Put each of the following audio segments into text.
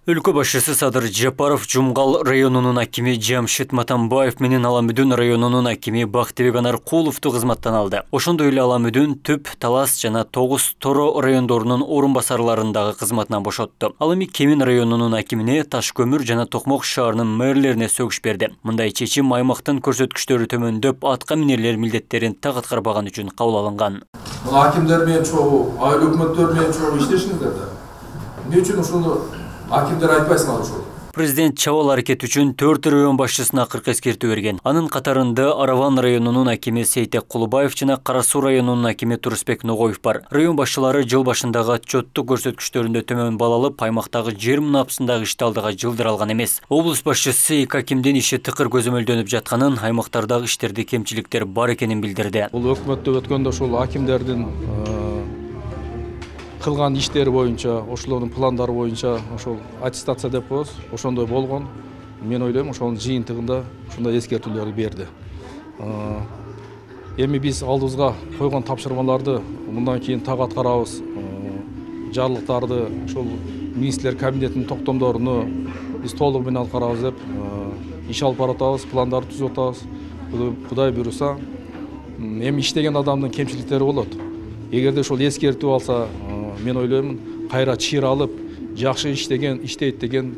Өлкө башчысы Садыр Жапаров Жумгал районунун акими Жамшит Матамбаев менен Аламүдүн районунун акими Бактыбек Анаркуловду кызматтан алды. Ошондой эле Аламүдүн, Түп, Талас жана Тогуз Торо райондорунун орун басарларындагы кызматынан бошотту. Ал эми Кемин районунун акимине, Таш көмүр жана Токмок шаарынын мэрлерине сөгүш берди. Мындай чечим аймактын көрсөткүчтөрү төмөндөп, атка минерлер милдеттерин так аткарбаган үчүн кабыл алынган. Акимдер менен чогуу, айыл өкмөттөр менен чогуу иштешиңиздер да. Эмне үчүн ушуну акимдер айтпайсыңар ушул? Президент чабал аракет үчүн 4 район башчысына 40 эскертүү берген. Анын катарында Араван районунун акими Сейтек Кулубаев жана Кара Суу районунун акими Турусбек Ногоев бар. Район башчылары жыл башындагы отчеттук көрсөткүчтөрүндө төмөн балалып, аймактагы жер мунапсындагы ишти алдыга жылдыралган эмес. Облус башчысы эки акимдин иши тыкыр көзөмөлдөнүп жатканын, аймактардагы иштерде кемчиликтер бар экенин билдирди. Бул өкмөттө өткөндө ошол акимдердин кылган иштери боюнча, ошолордун пландары боюнча ошол аттестация деп коебуз, ошондой болгон. Мен ойлойм, ошонун жыйынтыгында ушундай эскертүүлөр берди. Эми биз алдыбызга койгон тапшырмаларды мындан кийин так аткарабыз. Жарлыктарды ошол министрлер кабинетинин токтомдоруну биз толугу менен аткарабыз деп иш алып баратабыз, пландарды түзүп атабыз. Кудай буйруса, эми иштеген адамдын кемчиликтери болот. Эгерде ошол эскертүү алса, мен ойлойм, кайра чыйыр алып, жакшы иштейт деген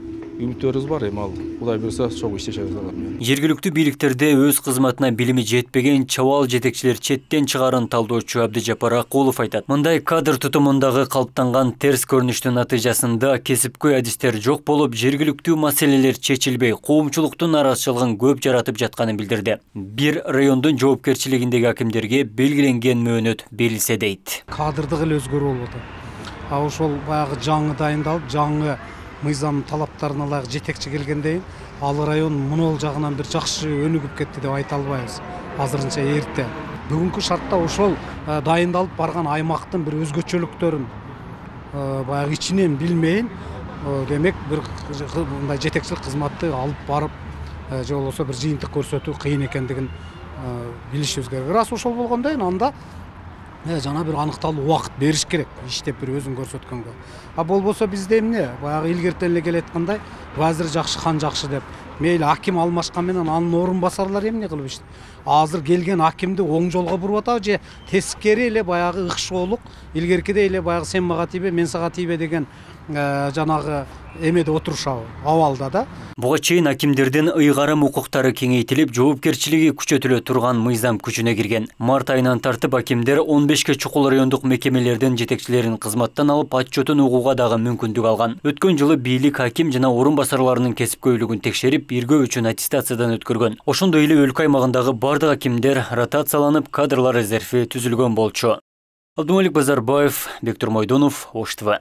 үмүттөрүбүз бар. Эми ал Кудай буйруса чогуу иштешебиз алар. Жергиликтүү бийликтерде өз кызматына билими жетпеген чабал жетекчилер четтен чыгарын талдоочу Абдыжапар Акулов айтат. Мындай кадр тутумундагы калыптанган терс көрүнүштүн натыйжасында кесипкөй адистер жок болуп, жергиликтүү маселелер чечилбей, коомчулуктун нааразычылыгын көп жаратып жатканын билдирди. Бир райондун жоопкерчилигиндеги акимдерге белгиленген мөөнөт берилсе дейт. Кадрдык эле өзгөрүү болуп атат. Ошол баягы жаңы дайындалып, жаңы мыйзам талаптарына ылайык жетекчи келгенден ал район мунул жагынан бир жакшы өнүгүп кетти деп айта албайбыз. Азырынча эрте. Бүгүнкү шартта ошол дайындалып барган аймактын бир өзгөчөлүктөрүн баягы ичинен билмейин, демек бир мындай жетекчилик кызматты алып барып, же болбосо бир жыйынтык көрсөтүү кыйын экендигин билишибиз керек. Рас ошол болгондо анда жана бир аныкталуу убакыт бериш керек, иштеп бир өзүн көрсөткөнгө. Болбосо бизде эмне? Баягы илгертен эле келаткандай, вазир жакшы, хан жакшы деп. Мейли аким алмашкан менен анын орун басарлары эмне кылып иштейт? Азыр келген акимди оң жолго буруп атабы же тескери эле баягы ыкшоолук, илгеркидей эле баягы сен мага тийбе, мен сага тийбе деген жанагы эмеде отурушабы, абалда да. Буга чейин акимдердин ыйгарым укуктары кеңейтилип, жоопкерчилиги күчөтүлө турган мыйзам күчүнө кирген. Март айынан тартып акимдер 15 чукул райондук мекемелердин жетекчилерин кызматтан алып, отчетун угууга дагы мүмкүндүк алган. Өткөн жылы бийлик аким жана орун басарларынын кесипкөйлүгүн текшерип, иргөө үчүн аттестациядан өткөргөн. Ошондой эле өлкө аймагындагы бардык акимдер ротацияланып, кадрлар резерви түзүлгөн болчу. Абдумалик Базарбаев, Бектур Мойдонов, Ош ТВ.